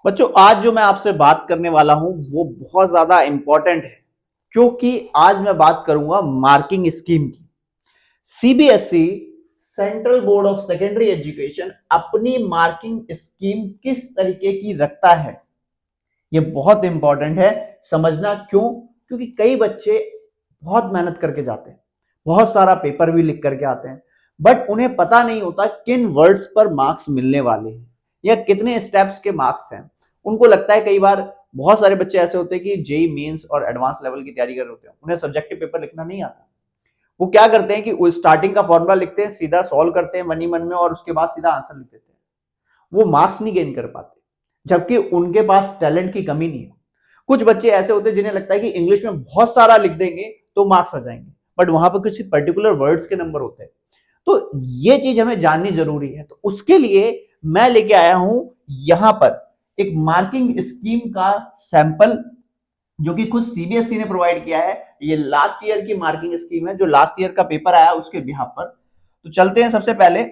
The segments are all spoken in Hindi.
बच्चों आज जो मैं आपसे बात करने वाला हूं वो बहुत ज्यादा इंपॉर्टेंट है क्योंकि आज मैं बात करूंगा मार्किंग स्कीम की। CBSE central board of secondary education अपनी मार्किंग स्कीम किस तरीके की रखता है ये बहुत इंपॉर्टेंट है समझना। क्यों? क्योंकि कई बच्चे बहुत मेहनत करके जाते हैं, बहुत सारा पेपर भी लिख करके आते हैं, बट उन्हें पता नहीं होता किन वर्ड्स पर मार्क्स मिलने वाले हैं या कितने स्टेप्स के मार्क्स हैं। उनको लगता है कई बार बहुत सारे बच्चे ऐसे होते हैं कि जेई मेंस और एडवांस लेवल की तैयारी कर रहे होते हैं, उन्हें सब्जेक्टिव पेपर लिखना नहीं आता। वो क्या करते हैं कि वो स्टार्टिंग का फॉर्मूला लिखते हैं, सीधा सॉल्व करते हैं मन ही मन में और उसके बाद सीधा आंसर लिख देते हैं। वो मार्क्स नहीं गेन कर पाते, जबकि उनके पास टैलेंट की कमी नहीं है। कुछ बच्चे ऐसे होते हैं जिन्हें लगता है कि इंग्लिश में बहुत सारा लिख देंगे तो मार्क्स आ जाएंगे, बट वहां पर कुछ पर्टिकुलर वर्ड्स के नंबर होते हैं। तो ये चीज हमें जाननी जरूरी है। तो उसके लिए मैं लेके आया हूं यहां पर एक मार्किंग स्कीम का सैंपल जो कि खुद सीबीएसई ने प्रोवाइड किया है। ये लास्ट ईयर की मार्किंग स्कीम है जो लास्ट ईयर का पेपर आया उसके बिहाफ पर। तो चलते हैं सबसे पहले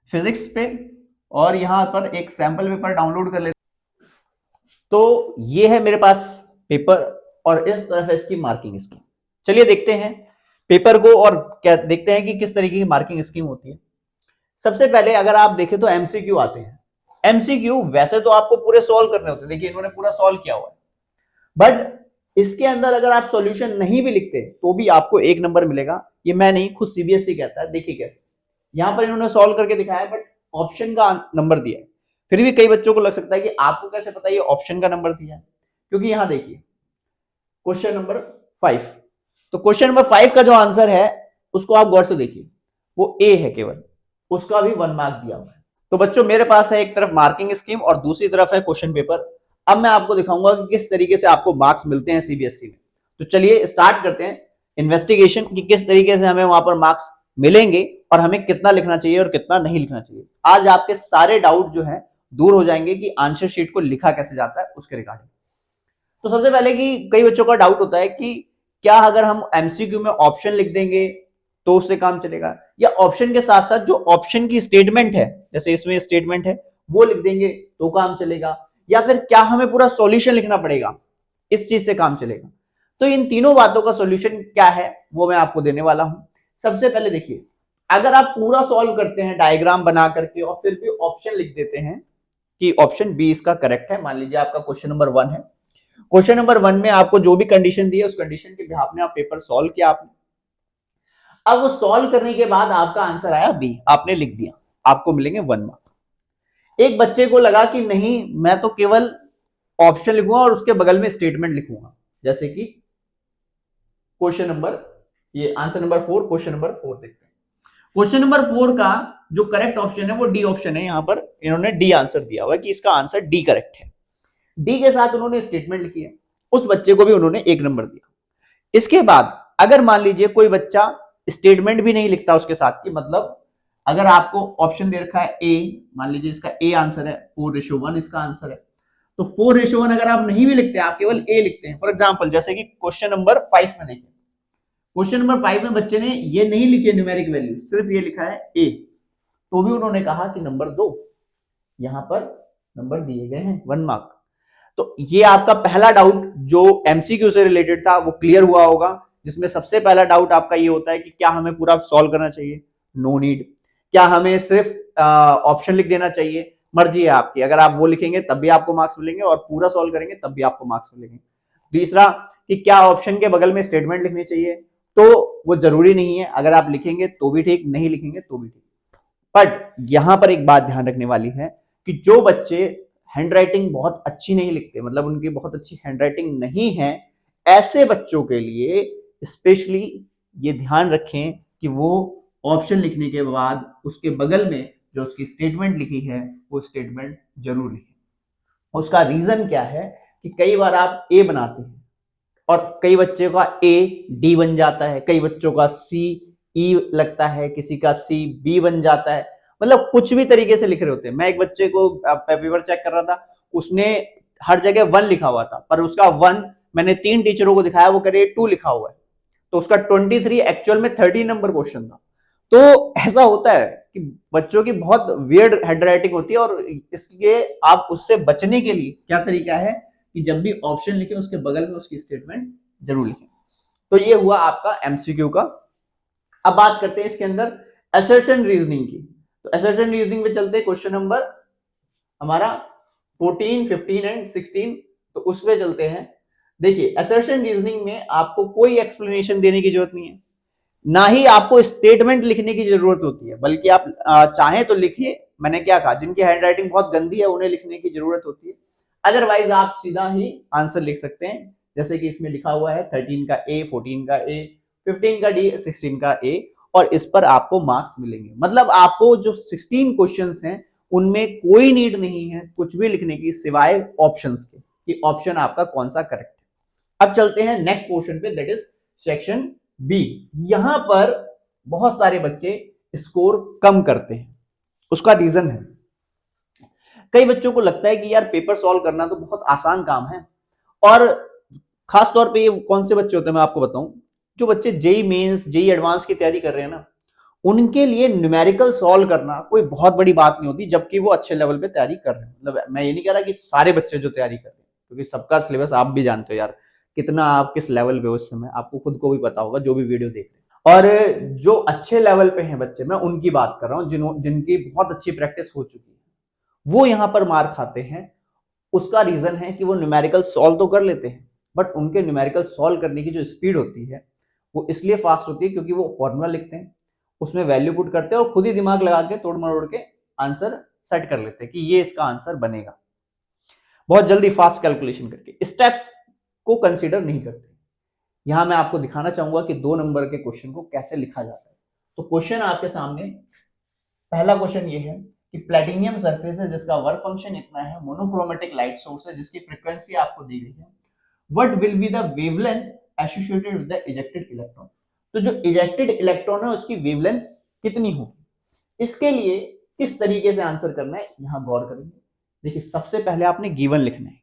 फिजिक्स पे और यहां पर एक सैंपल पेपर डाउनलोड कर लेते हैं। तो ये है मेरे पास पेपर और इस तरफ है इसकी मार्किंग स्कीम। चलिए देखते हैं पेपर को और क्या देखते हैं कि किस तरीके की मार्किंग स्कीम होती है। सबसे पहले अगर आप देखें तो एमसीक्यू आते हैं। एमसीक्यू वैसे तो आपको पूरे सॉल्व करने होते हैं, देखिए इन्होंने पूरा सॉल्व किया हुआ है, बट इसके अंदर अगर आप सॉल्यूशन नहीं भी लिखते तो भी आपको 1 नंबर मिलेगा। ये मैं नहीं, खुद सीबीएसई कहता है। देखिए कैसे यहां पर इन्होंने सॉल्व करके दिखाया, बट ऑप्शन का नंबर दिया है। फिर भी कई बच्चों को लग सकता है कि आपको कैसे पता ये ऑप्शन का नंबर दिया है, क्योंकि यहां देखिए क्वेश्चन नंबर 5। तो क्वेश्चन नंबर 5 का जो आंसर है उसको आप गौर से देखिए, वो ए है केवल, उसका भी 1 मार्क दिया हुआ है। तो बच्चों मेरे पास है एक तरफ मार्किंग स्कीम और दूसरी तरफ है क्वेश्चन पेपर। अब मैं आपको दिखाऊंगा कि किस तरीके से आपको मार्क्स मिलते हैं सीबीएसई में। तो चलिए स्टार्ट करते हैं इन्वेस्टिगेशन कि किस तरीके से हमें वहां पर मार्क्स मिलेंगे और हमें कितना लिखना चाहिए और कितना नहीं लिखना चाहिए। आज आपके सारे डाउट जो है दूर हो जाएंगे कि आंसर शीट को लिखा कैसे जाता है उसके रिगार्डिंग। तो सबसे पहले कि कई बच्चों का डाउट होता है कि क्या अगर हम एमसीक्यू में ऑप्शन लिख देंगे तो उससे काम चलेगा, या ऑप्शन के साथ साथ जो ऑप्शन की स्टेटमेंट है जैसे इसमें स्टेटमेंट है वो लिख देंगे तो काम चलेगा, या फिर क्या हमें पूरा सॉल्यूशन लिखना पड़ेगा, इस चीज से काम चलेगा। तो इन तीनों बातों का सॉल्यूशन क्या है वो मैं आपको देने वाला हूं। सबसे पहले देखिए, अगर आप पूरा सॉल्व करते हैं डायग्राम बना करके और फिर भी ऑप्शन लिख देते हैं कि ऑप्शन बी इसका करेक्ट है, मान लीजिए आपका क्वेश्चन नंबर 1 है। क्वेश्चन नंबर 1 में आपको जो भी कंडीशन दी है उस कंडीशन के बिहाफ में आप पेपर सॉल्व किया आपने। अब वो सॉल्व करने के बाद आपका आंसर आया बी, आपने लिख दिया, आपको मिलेंगे 1 मार्क। एक बच्चे को लगा कि नहीं मैं तो केवल ऑप्शन लिखूंगा और उसके बगल में स्टेटमेंट लिखूंगा, जैसे कि क्वेश्चन नंबर ये आंसर नंबर 4, क्वेश्चन नंबर 4 देखते हैं। क्वेश्चन नंबर 4 का जो करेक्ट ऑप्शन है वो डी ऑप्शन है। यहां पर इन्होंने डी आंसर दिया हुआ है कि इसका आंसर डी करेक्ट है। डी के साथ उन्होंने स्टेटमेंट लिखी है, उस बच्चे को भी उन्होंने 1 नंबर दिया। इसके बाद अगर मान लीजिए कोई बच्चा स्टेटमेंट भी नहीं लिखता उसके साथ की, मतलब अगर आपको ऑप्शन दे रखा है ए, मान लीजिए इसका ए आंसर है, 4:1 इसका आंसर है, तो 4:1 अगर आप नहीं भी लिखते आप केवल ए लिखते हैं। फॉर एग्जांपल जैसे कि क्वेश्चन नंबर 5 में देखिए, क्वेश्चन नंबर 5 में बच्चे ने ये नहीं लिखे न्यूमेरिक वैल्यू, सिर्फ ये लिखा है ए, तो भी उन्होंने कहा कि नंबर 2, यहां पर नंबर दिए गए हैं 1 मार्क। तो ये आपका पहला डाउट जो एमसीक्यू से रिलेटेड था वो क्लियर हुआ होगा, जिसमें सबसे पहला डाउट आपका ये होता है कि क्या हमें पूरा सॉल्व करना चाहिए, नो नीड। क्या हमें सिर्फ ऑप्शन लिख देना चाहिए, मर्जी है आपकी, अगर आप वो लिखेंगे तब भी आपको मार्क्स मिलेंगे और पूरा सॉल्व करेंगे तब भी आपको मार्क्स मिलेंगे। तीसरा कि क्या ऑप्शन के बगल में स्टेटमेंट लिखनी चाहिए, तो वो जरूरी नहीं है, अगर आप लिखेंगे तो भी ठीक, नहीं लिखेंगे तो भी ठीक। बट यहां पर एक बात ध्यान रखने वाली है कि जो बच्चे हैंडराइटिंग बहुत अच्छी नहीं लिखते, मतलब उनकी बहुत अच्छी हैंडराइटिंग नहीं है, ऐसे बच्चों के लिए स्पेशली ये ध्यान रखें कि वो ऑप्शन लिखने के बाद उसके बगल में जो उसकी स्टेटमेंट लिखी है वो स्टेटमेंट जरूर लिखें। उसका रीजन क्या है कि कई बार आप ए बनाते हैं और कई बच्चों का ए डी बन जाता है, कई बच्चों का सी ई लगता है, किसी का सी बी बन जाता है, मतलब कुछ भी तरीके से लिख रहे होते हैं। मैं एक बच्चे को पेपर चेक कर रहा था, उसने हर जगह 1 लिखा हुआ था, पर उसका 1 मैंने 3 टीचरों को दिखाया, वो कह रहे 2 लिखा हुआ है, तो उसका 23 एक्चुअल में 30 नंबर क्वेश्चन था। तो ऐसा होता है कि बच्चों की बहुत वियर्ड हैंडराइटिंग होती है, और इसलिए आप उससे बचने के लिए क्या तरीका है कि जब भी ऑप्शन लिखें उसके बगल में उसकी स्टेटमेंट जरूर लिखें। तो ये हुआ आपका एमसीक्यू का। अब बात करते हैं इसके अंदर असर्शन रीजनिंग की। तो असर्शन रीजनिंग में चलते हैं, क्वेश्चन नंबर हमारा 14, 15 एंड 16, तो उसमें चलते हैं। देखिए असर्शन रीजनिंग में आपको कोई एक्सप्लेनेशन देने की जरूरत नहीं है, ना ही आपको स्टेटमेंट लिखने की जरूरत होती है, बल्कि आप चाहें तो लिखिए। मैंने क्या कहा, जिनकी हैंडराइटिंग बहुत गंदी है उन्हें लिखने की जरूरत होती है, अदरवाइज आप सीधा ही आंसर लिख सकते हैं। जैसे कि इसमें लिखा हुआ है 13 का ए, 14 का ए, 15 का डी, 16 का ए, और इस पर आपको मार्क्स मिलेंगे। मतलब आपको जो 16 क्वेश्चंस हैं उनमें कोई नीड नहीं है कुछ भी लिखने की सिवाय ऑप्शंस के, कि ऑप्शन आपका कौन सा करेक्ट है। अब चलते हैं नेक्स्ट पोर्शन पे, दैट इज सेक्शन बी। यहां पर बहुत सारे बच्चे स्कोर कम करते हैं, उसका रीजन है, कई बच्चों को लगता है कि यार पेपर सॉल्व करना तो बहुत आसान काम है, और खास तौर पे ये कौन से बच्चे होते हैं मैं आपको बताऊं, जो बच्चे जेई मेंस, जेई एडवांस की तैयारी कर रहे हैं ना, उनके लिए न्यूमेरिकल सॉल्व करना कोई बहुत बड़ी बात नहीं होती, जबकि वो अच्छे लेवल पे तैयारी कर रहे हैं। मतलब मैं ये नहीं कह रहा कि सारे बच्चे जो तैयारी कर रहे हैं, क्योंकि सबका सिलेबस आप भी जानते हो यार, कितना आप किस लेवल पे हो इस समय, आपको खुद को भी पता होगा जो भी वीडियो देख रहे हैं। और जो अच्छे लेवल पे हैं बच्चे, मैं उनकी बात कर रहा हूँ, जिनकी बहुत अच्छी प्रैक्टिस हो चुकी है, वो यहां पर मार खाते हैं। उसका रीजन है कि वो न्यूमेरिकल सॉल्व तो कर लेते हैं, बट उनके न्यूमेरिकल सॉल्व करने की जो स्पीड होती है वो इसलिए फास्ट होती है क्योंकि वो फॉर्मूला लिखते हैं, उसमें वैल्यू पुट करते हैं और खुद ही दिमाग लगा के तोड़ मरोड़ के आंसर सेट कर लेते हैं कि ये इसका आंसर बनेगा, बहुत जल्दी फास्ट कैलकुलेशन करके स्टेप्स को कंसीडर नहीं करते। यहां मैं आपको दिखाना चाहूंगा कि 2 नंबर के क्वेश्चन को कैसे लिखा जाता है। तो क्वेश्चन आपके सामने, पहला क्वेश्चन ये है कि प्लेटिनियम सरफेस है जिसका वर्क फंक्शन इतना है, मोनोक्रोमेटिक लाइट सोर्स है जिसकी फ्रीक्वेंसी आपको दी गई है, what will be the wavelength associated with the ejected electron. तो जो इजेक्टेड इलेक्ट्रॉन है उसकी वेवलेंथ कितनी होगी, इसके लिए किस तरीके से आंसर करना है यहां गौर करेंगे। देखिए सबसे पहले आपने गिवन लिखना है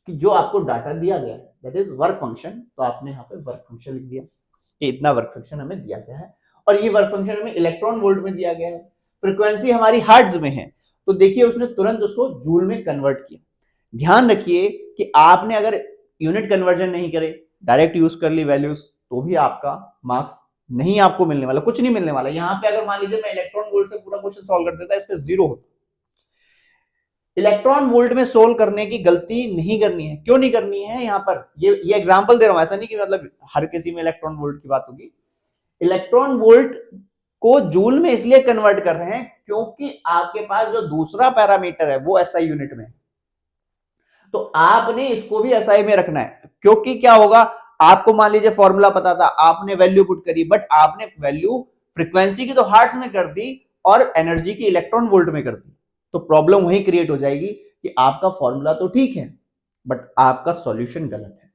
कि जो आपको डाटा दिया गया है दैट इज वर्क फंक्शन, तो आपने यहाँ पे वर्क फंक्शन लिख दिया कि इतना वर्क फंक्शन हमें दिया गया है, और ये वर्क फंक्शन हमें इलेक्ट्रॉन वोल्ट में दिया गया है, फ्रीक्वेंसी हमारी हर्ट्ज में है, तो देखिए उसने तुरंत उसको जूल में कन्वर्ट किया। ध्यान रखिए कि आपने अगर यूनिट कन्वर्जन नहीं करे, डायरेक्ट यूज कर ली वैल्यूज, तो भी आपका मार्क्स नहीं आपको मिलने वाला, कुछ नहीं मिलने वाला। यहां पे अगर मान लीजिए मैं इलेक्ट्रॉन वोल्ट से पूरा क्वेश्चन सॉल्व कर देता, इस पे 0 होता। इलेक्ट्रॉन वोल्ट में सोल्व करने की गलती नहीं करनी है। क्यों नहीं करनी है, यहां पर ये एग्जांपल दे रहा हूं, ऐसा नहीं कि मतलब हर किसी में इलेक्ट्रॉन वोल्ट की बात होगी। इलेक्ट्रॉन वोल्ट को जूल में इसलिए कन्वर्ट कर रहे हैं क्योंकि आपके पास जो दूसरा पैरामीटर है वो एसआई यूनिट में है, तो आपने इसको भी एसआई में रखना है। क्योंकि क्या होगा, आपको मान लीजिए फॉर्मूला पता था, आपने वैल्यू पुट करी, बट आपने वैल्यू फ्रीक्वेंसी की तो हर्ट्ज में कर दी और एनर्जी की इलेक्ट्रॉन वोल्ट में कर दी, तो प्रॉब्लम वही क्रिएट हो जाएगी कि आपका फॉर्मूला तो ठीक है बट आपका सॉल्यूशन गलत है।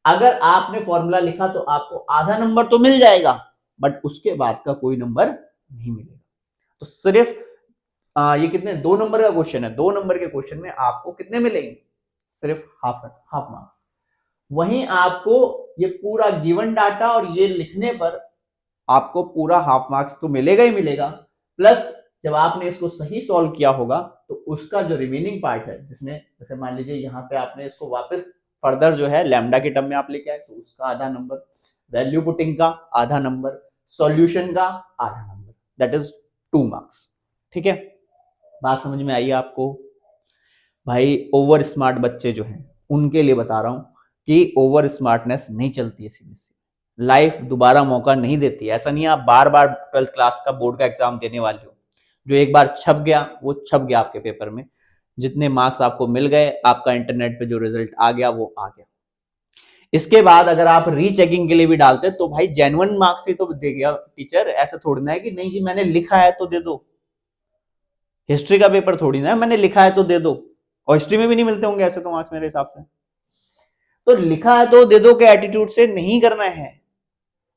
अगर आपने फॉर्मूला लिखा तो आपको आधा नंबर तो मिल जाएगा, बट उसके बाद का कोई नंबर नहीं मिलेगा। तो सिर्फ ये कितने 2 नंबर का क्वेश्चन है, 2 नंबर के क्वेश्चन में आपको कितने मिलेंगे, सिर्फ हाफ मार्क्स। वहीं आपको ये पूरा गिवन डाटा और ये लिखने पर आपको पूरा हाफ मार्क्स तो मिलेगा ही मिलेगा, प्लस जब आपने इसको सही सॉल्व किया होगा तो उसका जो रिमेनिंग पार्ट है, जिसमें जैसे मान लीजिए यहाँ पे आपने इसको वापस फर्दर जो है लैम्डा के टर्म में आप लेके आए, तो उसका आधा नंबर, वैल्यू पुटिंग का आधा नंबर, सॉल्यूशन का आधा नंबर, दैट इज 2 मार्क्स। ठीक है, बात समझ में आई आपको? भाई ओवर स्मार्ट बच्चे जो हैं उनके लिए बता रहा हूं कि ओवर स्मार्टनेस नहीं चलती है सीबीएसई, लाइफ दोबारा मौका नहीं देती। ऐसा नहीं है आप बार बार 12th क्लास का बोर्ड का एग्जाम देने वाले हो, जो एक बार छप गया वो छप गया आपके पेपर में, जितने मार्क्स आपको मिल गए, आपका इंटरनेट पे जो रिजल्ट आ गया वो आ गया। इसके बाद अगर आप रीचेकिंग के लिए भी डालते तो भाई जेन्युइन मार्क्स ही तो देगा टीचर, ऐसा थोड़ी ना है कि नहीं जी मैंने लिखा है तो दे दो। हिस्ट्री का पेपर थोड़ी ना है मैंने लिखा है तो दे दो, और हिस्ट्री में भी नहीं मिलते होंगे ऐसे तो मार्क्स मेरे हिसाब से। तो लिखा है तो दे दो के एटीट्यूड से नहीं करना है।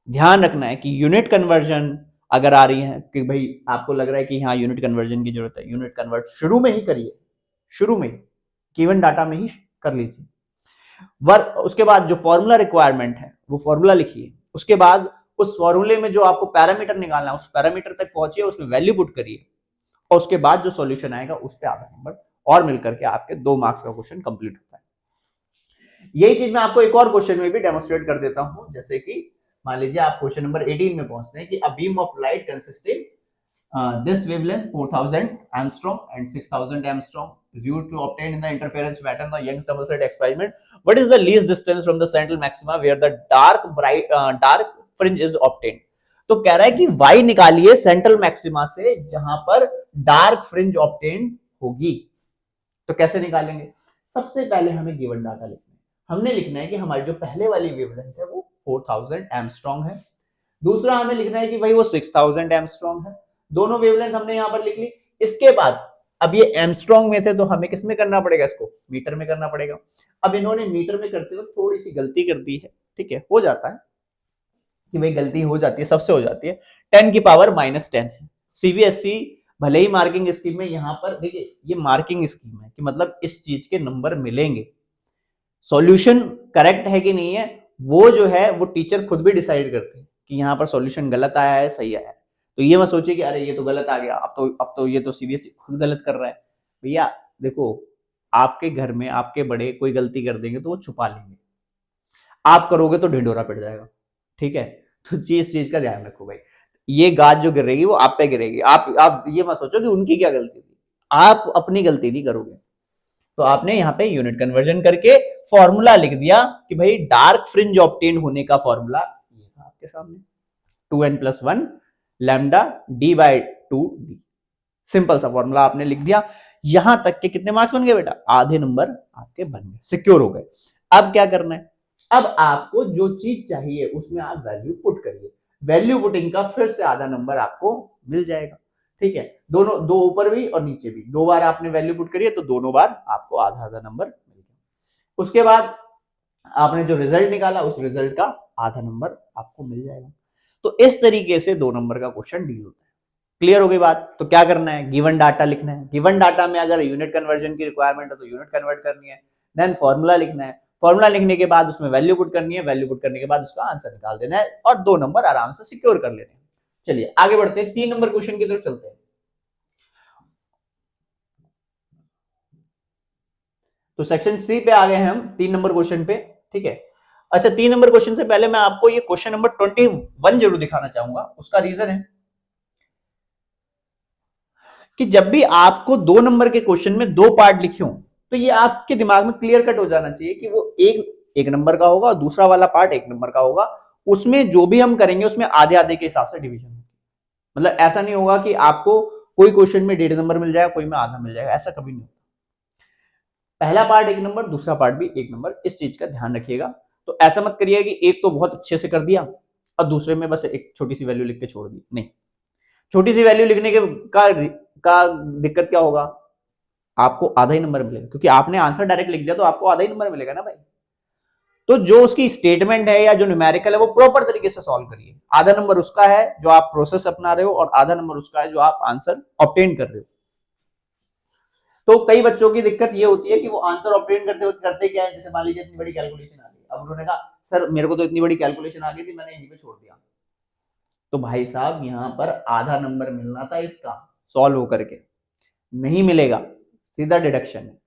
ध्यान रखना है कि यूनिट कन्वर्जन अगर आ रही है कि भाई आपको लग रहा है कि हाँ यूनिट कन्वर्जन की जरूरत है, यूनिट कन्वर्ट शुरू में ही करिए, शुरू में गिवन डाटा में ही कर लीजिए। वर्क उसके बाद जो फॉर्मूला रिक्वायरमेंट है वो फॉर्मूला लिखिए, उसके बाद उस फॉर्मूले में जो आपको पैरामीटर निकालना है उस पैरामीटर तक पहुंचिए, उसमें वैल्यू पुट करिए और उसके बाद जो सॉल्यूशन आएगा उस पे आधा नंबर और मिलकर के आपके 2 मार्क्स का क्वेश्चन कंप्लीट होता है। यही चीज मैं आपको एक और क्वेश्चन में भी डेमोन्स्ट्रेट कर देता हूं, जैसे कि मान लीजिए आप क्वेश्चन नंबर 18 में पहुंचते हैं कि a beam of light consisting this wavelength 4000 angstrom and 6000 angstrom is used to obtain in the interference pattern the Young's double slit experiment. What is the least distance from the central maxima where the dark fringe is obtained? तो कह रहा है कि y निकालिए सेंट्रल मैक्सिमा से जहां पर डार्क फ्रिंज ऑब्टेन होगी। तो कैसे निकालेंगे? सबसे पहले हमें गिवन डाटा लिखना है। हमने लिखना है कि हमारी जो पहले वाली वेवलेंथ है वो 4000 एंगस्ट्रॉम है, दूसरा हमें लिखना है कि भाई वो 6000 एंगस्ट्रॉम है। दोनों वेवलेंथ हमने यहां पर लिख ली। इसके बाद अब ये एंगस्ट्रॉम में थे तो हमें किस में करना पड़ेगा, इसको मीटर में करना पड़ेगा। अब इन्होंने मीटर में करते वक्त थोड़ी सी गलती कर दी है, ठीक है, हो जाता है कि भाई गलती हो जाती है, सबसे हो जाती है। 10 की पावर -10 है। सीबीएसई भले ही मार्किंग स्कीम में यहां पर देखिए ये मार्किंग स्कीम है कि मतलब इस चीज के नंबर मिलेंगे, सॉल्यूशन करेक्ट है कि नहीं है वो जो है वो टीचर खुद भी डिसाइड करते हैं कि यहाँ पर सॉल्यूशन गलत आया है सही आया है। तो ये मत सोचिए कि अरे ये तो गलत आ गया, अब तो ये तो सीबीएसई खुद गलत कर रहा है। भैया देखो, आपके घर में आपके बड़े कोई गलती कर देंगे तो वो छुपा लेंगे, आप करोगे तो ढिंढोरा पिट जाएगा, ठीक है। तो इस चीज का ध्यान रखो भाई, ये गाज जो गिरेगी वो आप पे गिरेगी। आप ये मत सोचो कि उनकी क्या गलती थी, आप अपनी गलती नहीं करोगे। तो आपने यहाँ पे यूनिट कन्वर्जन करके फॉर्मूला लिख दिया कि भाई डार्क फ्रिंज ऑब्टेन होने का फॉर्मूला ये था आपके सामने, 2n+1 लैम्डा d/2d। सिंपल सा फॉर्मूला आपने लिख दिया। यहां तक के कितने मार्क्स बन गए बेटा? आधे नंबर आपके बन गए, सिक्योर हो गए। अब क्या करना है? अब आपको जो चीज चाहिए उसमें आप वैल्यू पुट करिए। वैल्यू पुटिंग का फिर से आधा नंबर आपको मिल जाएगा, ठीक है। दोनों दो ऊपर भी और नीचे भी 2 बार आपने वैल्यू पुट करी है तो दोनों बार आपको आधा आधा नंबर मिल गया। उसके बाद आपने जो रिजल्ट निकाला उस रिजल्ट का आधा नंबर आपको मिल जाएगा। तो इस तरीके से 2 नंबर का क्वेश्चन डील होता है। क्लियर हो गई बात? तो क्या करना है? गिवन डाटा लिखना है। गिवन डाटा में अगर यूनिट कन्वर्जन की रिक्वायरमेंट है तो यूनिट कन्वर्ट करनी है, देन फॉर्मूला लिखना है। फॉर्मूला लिखने के बाद उसमें वैल्यू पुट करनी है, वैल्यू पुट करने के बाद उसका आंसर निकाल देना है और 2 नंबर आराम से सिक्योर कर लेने हैं। चलिए आगे बढ़ते हैं, 3 नंबर क्वेश्चन की तरफ चलते हैं। तो सेक्शन सी पे आ गए हैं हम 3 नंबर क्वेश्चन पे, ठीक है। अच्छा 3 नंबर क्वेश्चन से पहले मैं आपको ये क्वेश्चन नंबर 21 जरूर दिखाना चाहूंगा। उसका रीजन है कि जब भी आपको 2 नंबर के क्वेश्चन में 2 पार्ट लिखे हों तो ये आपके दिमाग में क्लियर कट हो जाना चाहिए कि वो एक नंबर का होगा और दूसरा वाला पार्ट 1 नंबर का होगा। उसमें जो भी हम करेंगे उसमें आधे आधे के हिसाब से डिवीजन, मतलब ऐसा नहीं होगा कि आपको कोई क्वेश्चन में 1.5 नंबर मिल जाएगा, कोई में आधा मिल जाएगा, ऐसा कभी नहीं होता। पहला पार्ट 1 नंबर, दूसरा पार्ट भी 1 नंबर, इस चीज का ध्यान रखिएगा। तो ऐसा मत करिए कि एक तो बहुत अच्छे से कर दिया और दूसरे में बस एक छोटी सी वैल्यू लिख के छोड़ दी। नहीं, छोटी सी वैल्यू लिखने के का दिक्कत क्या होगा? आपको आधा ही नंबर मिलेगा, क्योंकि आपने आंसर डायरेक्ट लिख दिया तो आपको आधा ही नंबर मिलेगा ना भाई। तो जो उसकी स्टेटमेंट है या जो न्यूमेरिकल है वो प्रॉपर तरीके से सॉल्व करिए। आधा नंबर उसका है जो आप प्रोसेस अपना रहे हो और आधा नंबर उसका है जो आप आंसर ऑब्टेन कर रहे हो। तो कई बच्चों की दिक्कत ये होती है कि वो आंसर ऑब्टेन करते वक्त करते क्या है, जैसे मान लीजिए इतनी बड़ी कैलकुलेशन आ गई, अब उन्होंने कहा सर मेरे को तो इतनी बड़ी कैलकुलेशन आ गई थी, मैंने यहीं पे छोड़ दिया। तो भाई साहब यहाँ पर आधा नंबर मिलना था इसका सॉल्व होकर के, नहीं मिलेगा, सीधा डिडक्शन है।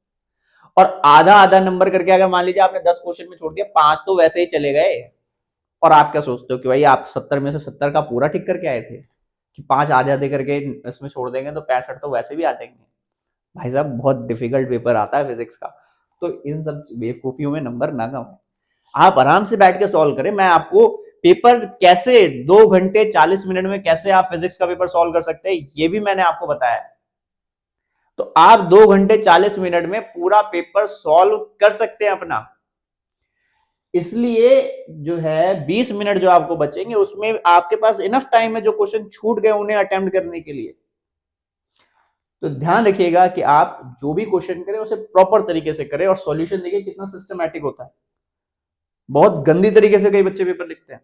और आधा आधा नंबर करके अगर मान लीजिए आपने 10 क्वेश्चन में छोड़ दिया, 5 तो वैसे ही चले गए। और आप क्या सोचते हो कि भाई आप 70 में से 70 का पूरा ठीक करके आए थे कि 5 आधे आधे करके इसमें छोड़ देंगे तो 65 तो वैसे भी आ जाएंगे। भाई साहब बहुत डिफिकल्ट पेपर आता है फिजिक्स का, तो इन सब बेवकूफियों में नंबर ना कमाएं, आप आराम से बैठ के सॉल्व करें। मैं आपको पेपर कैसे 2 घंटे 40 मिनट में कैसे आप फिजिक्स का पेपर सॉल्व कर सकते हैं ये भी मैंने आपको बताया। तो आप 2 घंटे 40 मिनट में पूरा पेपर सॉल्व कर सकते हैं अपना। इसलिए जो है 20 मिनट जो आपको बचेंगे उसमें आपके पास इनफ टाइम है जो क्वेश्चन छूट गए उन्हें अटेम्प्ट करने के लिए। तो ध्यान रखिएगा कि आप जो भी क्वेश्चन करें उसे प्रॉपर तरीके से करें और सॉल्यूशन देखिए कितना सिस्टमैटिक होता है। बहुत गंदी तरीके से कई बच्चे पेपर लिखते हैं,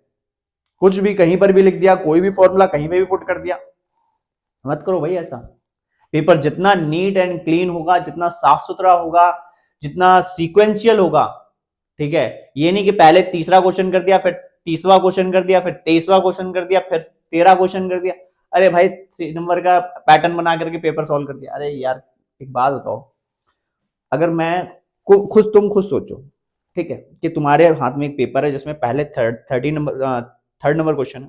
कुछ भी कहीं पर भी लिख दिया, कोई भी फॉर्मूला कहीं पे भी पुट कर दिया। मत करो भाई ऐसा। पेपर जितना नीट एंड क्लीन होगा, जितना साफ सुथरा होगा, जितना सीक्वेंशियल होगा, ठीक है, ये नहीं कि पहले तीसरा क्वेश्चन कर दिया फिर 30वां क्वेश्चन कर दिया, फिर 23वां क्वेश्चन कर दिया, फिर 13 क्वेश्चन कर दिया। अरे भाई 3 नंबर का पैटर्न बना करके पेपर सॉल्व कर दिया। अरे यार एक बात बताओ, अगर मैं खुद तुम खुद सोचो, ठीक है, कि तुम्हारे हाथ में एक पेपर है जिसमें पहले थर्ड नंबर क्वेश्चन है,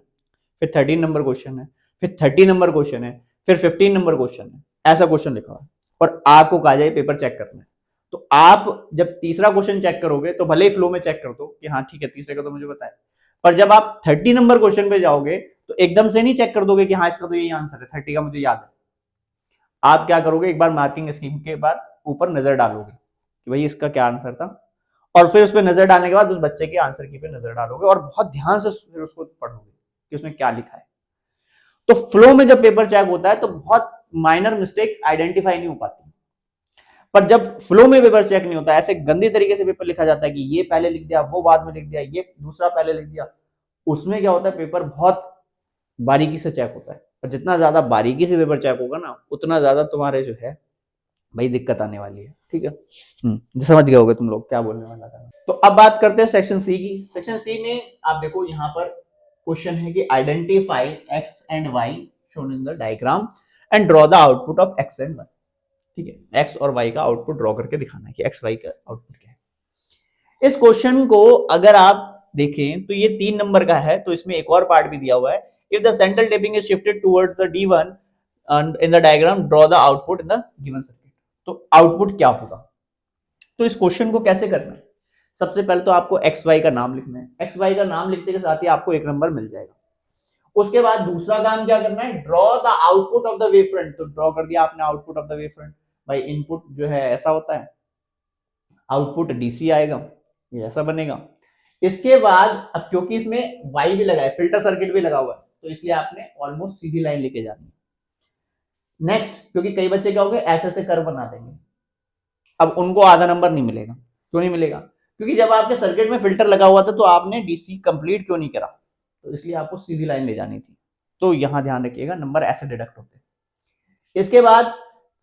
फिर 13 नंबर क्वेश्चन है, फिर 30 नंबर क्वेश्चन है, फिर 15 नंबर क्वेश्चन है, ऐसा क्वेश्चन लिखा हुआ है, और आपको कहा जाए पेपर चेक करना है। तो आप जब तीसरा क्वेश्चन चेक करोगे तो भले ही फ्लो में चेक कर दो कि हाँ ठीक है तीसरे का तो मुझे पता है, पर जब आप 30 नंबर क्वेश्चन पे जाओगे तो एकदम से नहीं चेक कर दोगे कि हाँ इसका तो यही आंसर है, 30 का मुझे याद है। आप क्या करोगे, एक बार मार्किंग स्कीम के बाद ऊपर नजर डालोगे कि भाई इसका क्या आंसर था, और फिर उस पर नजर डालने के बाद उस बच्चे के आंसर की पे नजर डालोगे और बहुत ध्यान से फिर उसको पढ़ोगे कि उसमें क्या लिखा है। तो फ्लो में जब पेपर चेक होता है तो बहुत माइनर मिस्टेक्स आइडेंटिफाई नहीं हो पाती, पर जब फ्लो में पेपर चेक नहीं होता, ऐसे गंदी तरीके से पेपर लिखा जाता है कि ये पहले लिख दिया, वो बाद में लिख दिया, ये दूसरा पहले लिख दिया, उसमें क्या होता है पेपर बहुत बारीकी से चेक होता है, और जितना ज्यादा बारीकी से पेपर चेक होगा ना उतना ज्यादा तुम्हारे जो है भाई दिक्कत आने वाली है। ठीक है, समझ गए होगे तुम लोग क्या बोलने वाला था। तो अब बात करते हैं सेक्शन सी की। सेक्शन सी में आप देखो यहाँ पर क्वेश्चन है कि identify X and Y shown in the diagram and draw the output of X and Y. ठीक है, एक्स और वाई का आउटपुट ड्रॉ करके दिखाना है कि एक्स वाई का आउटपुट क्या है। इस क्वेश्चन को अगर आप देखें तो ये 3 नंबर का है, तो इसमें एक और पार्ट भी दिया हुआ है, if the central tapping is shifted towards the D1 in the diagram draw the output in the given circuit. तो आउटपुट क्या होगा, तो इस क्वेश्चन को कैसे करना है, सबसे पहले तो आपको एक्स वाई का नाम लिखना है, एक्स वाई का नाम लिखते के साथ ही आपको एक नंबर मिल जाएगा। उसके बाद दूसरा काम क्या करना है, draw the output of the wave front. तो ड्रॉ कर दिया आपने output of the wave front. भाई इनपुट जो है ऐसा होता है, आउटपुट डीसी आएगा, ये ऐसा बनेगा। इसके बाद अब क्योंकि इसमें वाई भी लगा है, फिल्टर सर्किट भी लगा हुआ है, तो इसलिए आपने ऑलमोस्ट सीधी लाइन लेके जानी है। नेक्स्ट, क्योंकि कई बच्चे क्या होंगे ऐसे ऐसे कर्व बना देंगे, अब उनको आधा नंबर नहीं मिलेगा। क्यों नहीं मिलेगा, क्योंकि जब आपके सर्किट में फिल्टर लगा हुआ था तो आपने डीसी कंप्लीट क्यों नहीं करा, तो इसलिए आपको सीधी लाइन ले जानी थी। तो यहां ध्यान रखिएगा नंबर ऐसे डिडक्ट होते हैं। इसके बाद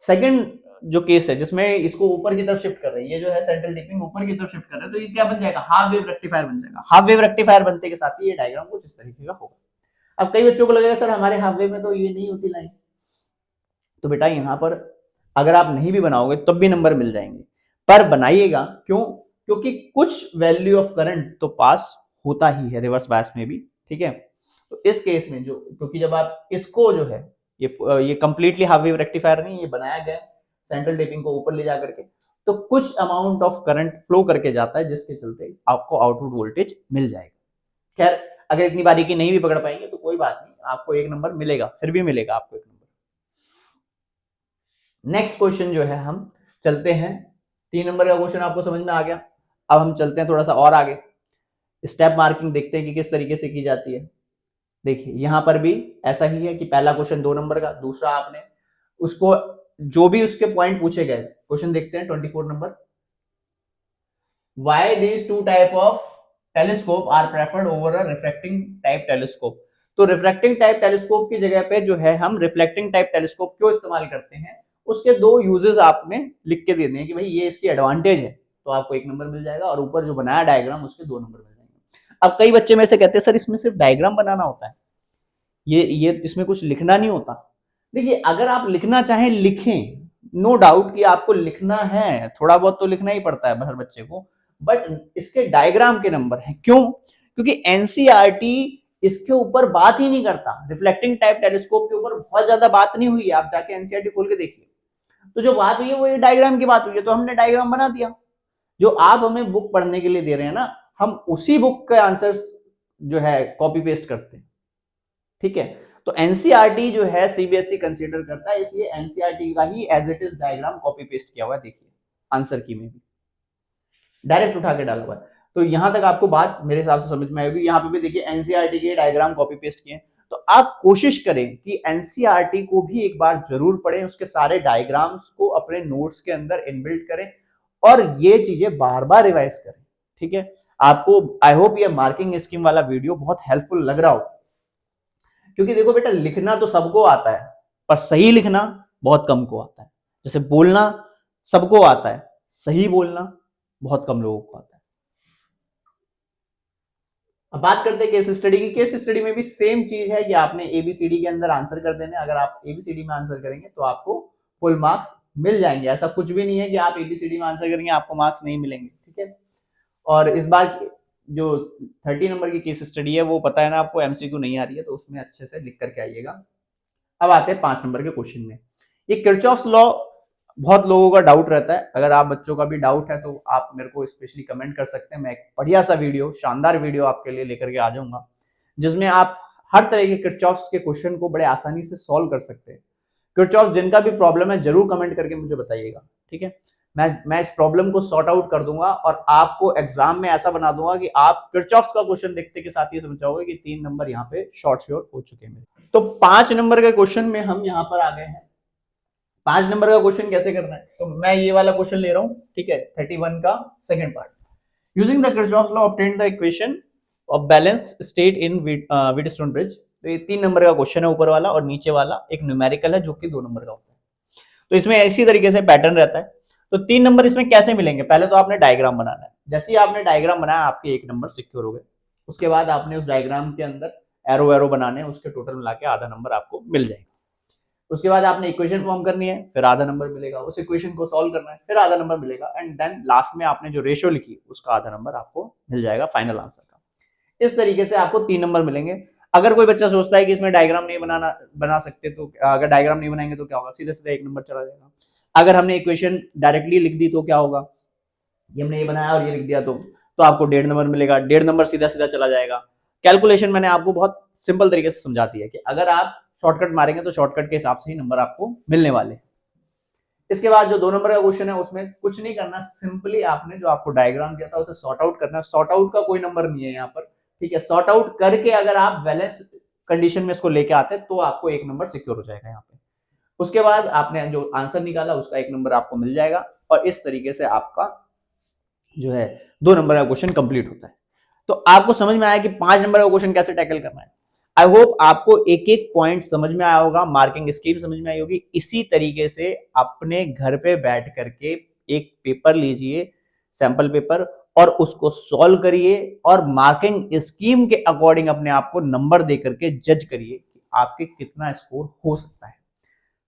सेकंड जो केस है जिसमें इसको ऊपर की तरफ शिफ्ट कर रहे हैं, ये जो है सेंट्रल टिपिंग ऊपर की तरफ शिफ्ट कर रहे हैं, तो ये क्या बन जाएगा, हाफ वेव रेक्टिफायर बन जाएगा। हाफ वेव रेक्टिफायर बनते के साथ ही ये डायग्राम कुछ इस तरीके का होगा। अब कई बच्चों को लगेगा सर हमारे हाफ वेव में तो ये नहीं होती लाइन, तो बेटा यहां पर अगर आप नहीं भी बनाओगे तब भी नंबर मिल जाएंगे, पर बनाइएगा क्यों, क्योंकि कुछ वैल्यू ऑफ करंट तो पास होता ही है रिवर्स बायस में भी। ठीक है, तो इस केस में जो, क्योंकि जब आप इसको जो है ये कंप्लीटली हाफ वेव रेक्टिफायर नहीं, ये बनाया गया सेंट्रल टेपिंग को ऊपर ले जा करके, तो कुछ अमाउंट ऑफ करंट फ्लो करके जाता है जिसके चलते आपको आउटपुट वोल्टेज मिल जाएगा। खैर अगर इतनी बारीकी नहीं भी पकड़ पाएंगे तो कोई बात नहीं, आपको एक नंबर मिलेगा, फिर भी मिलेगा आपको एक नंबर। नेक्स्ट क्वेश्चन जो है हम चलते हैं, 3 नंबर का क्वेश्चन आपको समझ में आ गया। अब हम चलते हैं थोड़ा सा और आगे, स्टेप मार्किंग देखते हैं कि किस तरीके से की जाती है। देखिए यहां पर भी ऐसा ही है कि पहला क्वेश्चन 2 नंबर का, दूसरा आपने उसको जो भी उसके पॉइंट पूछे गए, क्वेश्चन देखते हैं 24 number, why these two type of telescope are preferred over a refracting type telescope. तो रिफ्रैक्टिंग टाइप टेलीस्कोप की जगह पे जो है हम रिफ्लेक्टिंग टाइप टेलीस्कोप क्यों इस्तेमाल करते हैं, उसके 2 यूजेस आपने लिख के देने हैं कि भाई ये इसकी एडवांटेज है, तो आपको 1 नंबर मिल जाएगा, और ऊपर जो बनाया डायग्राम उसके 2 नंबर मिल जाएंगे। अब कई बच्चे में से कहते हैं सर इसमें सिर्फ डायग्राम बनाना होता है, ये इसमें कुछ लिखना नहीं होता। देखिए अगर आप लिखना चाहें लिखें, नो डाउट कि आपको लिखना है, थोड़ा बहुत तो लिखना ही पड़ता है हर बच्चे को, बट इसके डायग्राम के नंबर हैं। क्यों, क्योंकि एनसीईआरटी इसके ऊपर बात ही नहीं करता, रिफ्लेक्टिंग टाइप टेलीस्कोप के ऊपर बहुत ज्यादा बात नहीं हुई है, आप जाके एनसीईआरटी खोल के देखिए, तो जो बात हुई है वो ये डायग्राम की बात हुई है, तो हमने डायग्राम बना दिया। जो आप हमें बुक पढ़ने के लिए दे रहे हैं ना, हम उसी बुक के आंसर्स जो है कॉपी पेस्ट करते हैं। ठीक है, तो एनसीईआरटी जो है सीबीएसई कंसीडर करता है, इसलिए एनसीईआरटी का ही as it is diagram copy paste किया हुआ है। देखिए आंसर की में भी डायरेक्ट उठा के डाला हुआ है, तो यहां तक आपको बात मेरे हिसाब से समझ में आएगी। यहाँ पे भी देखिए एनसीईआरटी के डायग्राम कॉपी पेस्ट किए, तो आप कोशिश करें कि एनसीईआरटी को भी एक बार जरूर पढ़ें, उसके सारे डायग्राम्स को अपने नोट्स के अंदर इनबिल्ट करें और ये चीजें बार बार रिवाइज करें। ठीक है, आपको आई होप ये मार्किंग स्कीम वाला वीडियो बहुत हेल्पफुल लग रहा हो, क्योंकि देखो बेटा लिखना तो सबको आता है, पर सही लिखना बहुत कम को आता है। जैसे बोलना सबको आता है, सही बोलना बहुत कम लोगों को आता है। अब बात करते हैं केस स्टडी की। केस स्टडी में भी सेम चीज है कि आपने एबीसीडी के अंदर आंसर कर देने। अगर आप एबीसीडी में आंसर करेंगे तो आपको फुल मार्क्स मिल जाएंगे। ऐसा कुछ भी नहीं है कि आप एबीसीडी में आंसर करेंगे आपको मार्क्स नहीं मिलेंगे, ठीक है। और इस बार जो 30 नंबर की केस स्टडी है वो पता है ना आपको, एमसीक्यू नहीं आ रही है, तो उसमें अच्छे से लिख करके आइएगा। अब आते हैं 5 नंबर के क्वेश्चन में। ये किरचॉफ्स लॉ बहुत लोगों का डाउट रहता है। अगर आप बच्चों का भी डाउट है तो आप मेरे को स्पेशली कमेंट कर सकते हैं। मैं एक बढ़िया सा वीडियो, शानदार वीडियो आपके लिए लेकर के आ जाऊंगा, जिसमें आप हर तरह के किरचॉफ्स के क्वेश्चन को बड़े आसानी से सॉल्व कर सकते हैं। किरचॉफ्स जिनका भी प्रॉब्लम है जरूर कमेंट करके मुझे बताइएगा, ठीक है। मैं इस प्रॉब्लम को सॉर्ट आउट कर दूंगा और आपको एग्जाम में ऐसा बना दूंगा कि आप किरचॉफ्स का क्वेश्चन देखते के साथ ये समझ जाओगे कि 3 नंबर यहाँ पे शॉर्ट श्योर हो चुके हैं। तो 5 नंबर के क्वेश्चन में हम यहाँ पर आ गए हैं। 5 नंबर का क्वेश्चन कैसे करना है, तो मैं ये वाला क्वेश्चन ले रहा हूं, ठीक है, 31 का second part. Using the Kirchhoff's law obtain the equation of balance state in Wheatstone bridge. तो ये 3 नंबर का क्वेश्चन है ऊपर वाला, और नीचे वाला एक न्यूमेरिकल है जो कि 2 नंबर का होता है। तो इसमें इसी तरीके से पैटर्न रहता है। तो 3 नंबर इसमें कैसे मिलेंगे, पहले तो आपने डायग्राम बनाना है। जैसे ही आपने डायग्राम बनाया आपके 1 नंबर सिक्योर हो गए। उसके बाद आपने उस डायग्राम के अंदर एरो एरो बनाने, उसके टोटल मिला के आधा नंबर आपको मिल जाएगा। उसके बाद आपने इक्वेशन फॉर्म करनी है, फिर आधा नंबर मिलेगा। उस इक्वेशन को सॉल्व करना है, फिर आधा नंबर मिलेगा। एंड देन लास्ट में आपने जो रेशियो लिखी उसका आधा नंबर आपको मिल जाएगा फाइनल आंसर का। इस तरीके से आपको 3 नंबर मिलेंगे। अगर कोई बच्चा सोचता है कि इसमें डायग्राम नहीं बना सकते, तो अगर डायग्राम नहीं बनाएंगे तो क्या होगा, सीधे सीधे 1 नंबर चला जाएगा। अगर हमने इक्वेशन डायरेक्टली लिख दी तो क्या होगा, ये हमने ये बनाया और ये लिख दिया तो आपको 1.5 नंबर मिलेगा। 1.5 नंबर सीधा सीधा चला जाएगा। कैलकुलेशन मैंने आपको बहुत सिंपल तरीके से समझा दी है कि अगर आप शॉर्टकट मारेंगे तो शॉर्टकट के हिसाब से ही नंबर आपको मिलने वाले। इसके बाद जो 2 नंबर का क्वेश्चन है उसमें कुछ नहीं करना, सिंपली आपने जो आपको डायग्राम दिया था उसे सॉर्ट आउट करना है। सॉर्ट आउट का कोई नंबर नहीं है यहाँ पर, ठीक है। सॉर्ट आउट करके अगर आप बैलेंस कंडीशन में इसको लेके आते तो आपको 1 नंबर सिक्योर हो जाएगा यहाँ पे। उसके बाद आपने जो आंसर निकाला उसका 1 नंबर आपको मिल जाएगा, और इस तरीके से आपका जो है 2 नंबर का क्वेश्चन कंप्लीट होता है। तो आपको समझ में आया कि 5 नंबर का क्वेश्चन कैसे टैकल करना है। आई होप आपको एक एक पॉइंट समझ में आया होगा, मार्किंग स्कीम समझ में आई होगी। इसी तरीके से अपने घर पे बैठ करके एक पेपर लीजिए, सैंपल पेपर, और उसको सॉल्व करिए, और मार्किंग स्कीम के अकॉर्डिंग अपने आप को नंबर दे करके जज करिए कि आपके कितना स्कोर हो सकता है।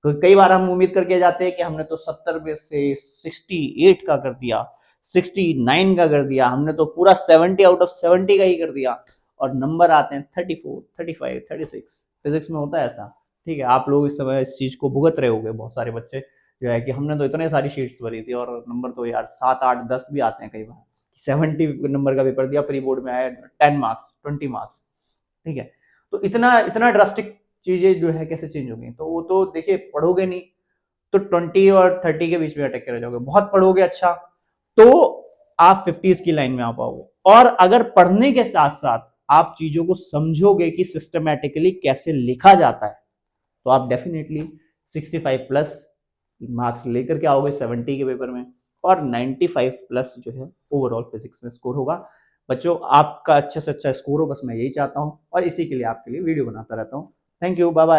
तो कई बार हम उम्मीद करके जाते हैं कि हमने तो 70 में से 68 का कर दिया, 69 का कर दिया, हमने तो पूरा 70 आउट ऑफ 70 का ही कर दिया, और नंबर आते हैं 34, 35, 36। फिजिक्स में होता है ऐसा, ठीक है। आप लोग इस समय इस चीज को भुगत रहे होंगे, बहुत सारे बच्चे जो है कि हमने तो इतने सारी शीट्स भरी थी और नंबर तो यार 7, 8, 10 भी आते हैं कई बार। 70 नंबर का पेपर दिया, प्री बोर्ड में आया 10 मार्क्स, 20 मार्क्स, ठीक है। तो इतना इतना ड्रास्टिक चीजें जो है कैसे चेंज हो गई, तो वो तो देखिए पढ़ोगे नहीं तो 20 और 30 के बीच में अटक के रह जाओगे। बहुत पढ़ोगे अच्छा तो आप 50s की लाइन में आ पाओगे। और अगर पढ़ने के साथ साथ आप चीजों को समझोगे कि सिस्टमैटिकली कैसे लिखा जाता है, तो आप डेफिनेटली 65 प्लस मार्क्स लेकर के आओगे 70 के पेपर में, और 95 प्लस जो है ओवरऑल फिजिक्स में स्कोर होगा। बच्चों आपका अच्छे से अच्छा स्कोर हो, बस मैं यही चाहता हूं, और इसी के लिए आपके लिए वीडियो बनाता रहता हूं। Thank you, bye bye.